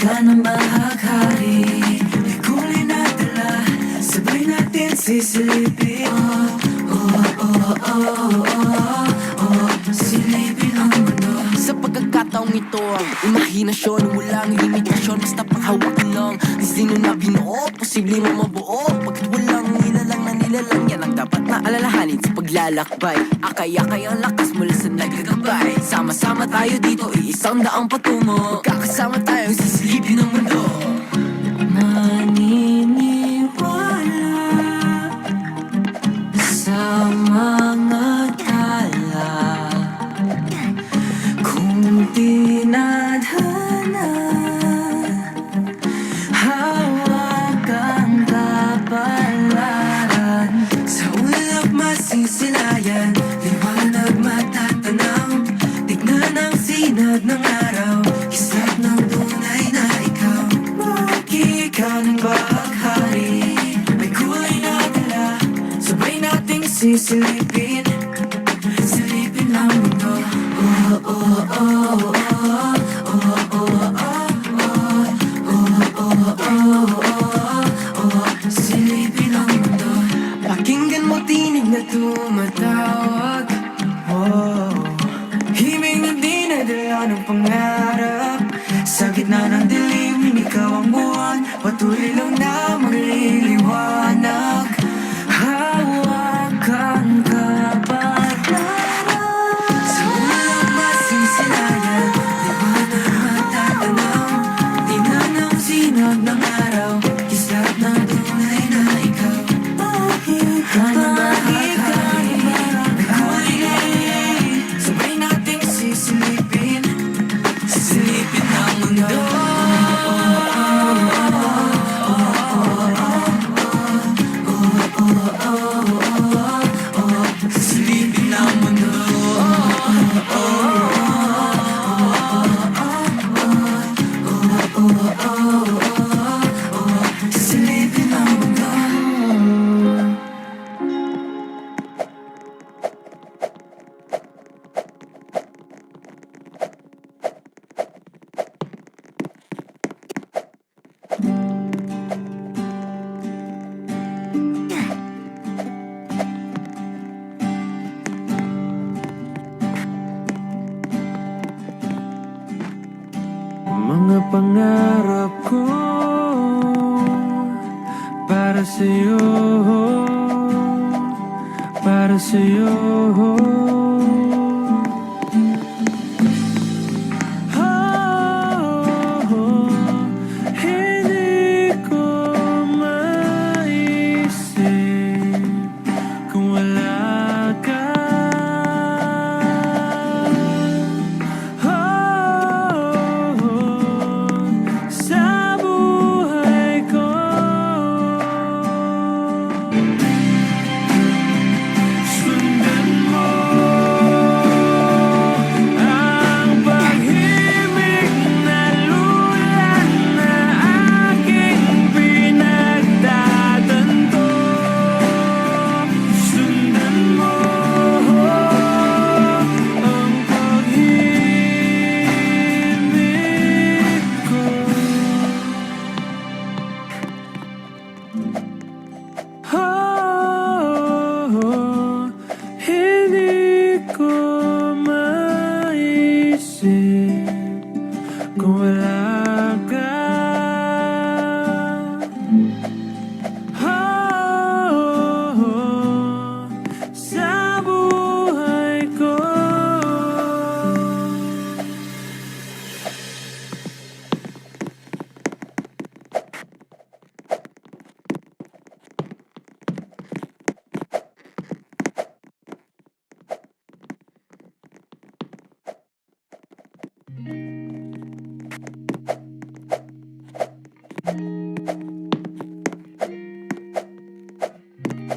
ka ng bahaghari. May kulay na dala, sabay natin sisilipin. Silipin ang mundo. Sa pagkakataong ito, ang imahinasyon, walang limitasyon, basta panghawakan lang ang sino na binuo, posibleng mabuo. Pagkat walang nilalang na nilalang, yan ang dapat na alalahanin sa paglalakbay. Akay-akay ang lakas mula sa nagkakabay. Sama-sama tayo dito, iisang daang patungo. Magkakasama tayong sisilipin ang mundo. Naniniwala sa mga tala, kung tinadhana, hawak ang kapalaran. Sa ulap masisilayan, liwanag matatanaw, tignan ang sinag ng araw, kisap ng tunay na ikaw. Ikaw ng bahaghari, may kulay na dala, sabay nating sisilipin. Silipin ang mundo. Silipin ang mundo. Pakinggan mo tinig na tumatawag. Himig na dinadala ng pangarap. Sa gitna ng dilim, ikaw ang buwan, patuloy lang na magliliwanag. Hawak ang kapalaran. Sa ulang masisilayan, liwanag matatanaw, tingnan ang sinag ng araw, kislap ng tunay na ikaw. Bakit ka na bahaghari? May kulay, sabay nating sisilipin. Silipin ang mundo. Silipin ang mundo. Silipin ang mundo. Mga pangarap ko para sa'yo, para sa'yo. Hindi ko maisip kung wala ka. Sa buhay ko, sundan mo ang pag-ibig na lulan na aking pinagtatanto. Sundan mo ang pag-ibig ko. Hindi ko maisip kung wala ka. Sa buhay ko.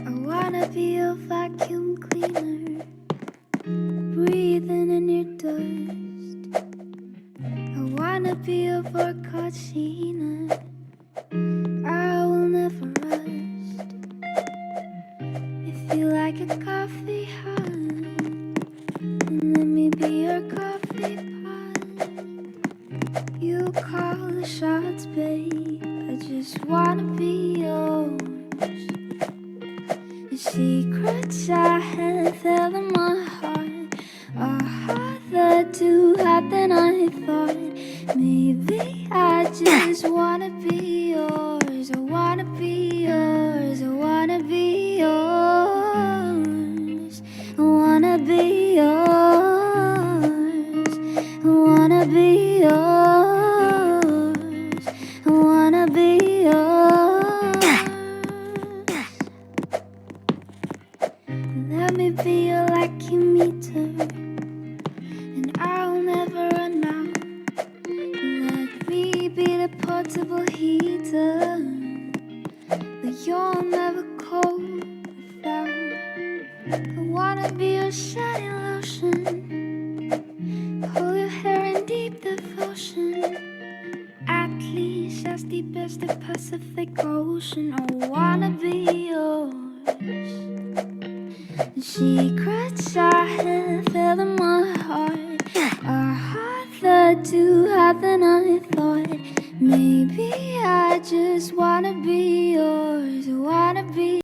I wanna be a vacuum cleaner, breathing in your dust. I wanna be a focaccia, I will never rust. If you like a coffee hot, then let me be your coffee pot. You call the shots, babe. I just wanna be yours. Your secrets I have held in my heart are harder to hide than I thought. Maybe I just wanna be yours. I wanna be yours. I wanna be yours. I wanna be yours. I wanna be yours. I wanna be yours. Let me be your lucky meter, and I'll never run out. Let me be the portable heater that you'll never cold without. I wanna be your shining lotion, hold your hair in deep devotion, at least as deep as the Pacific Ocean. I wanna be yours. The secrets I have held in my heart are harder to hide than I thought. Maybe I just wanna be yours. I wanna be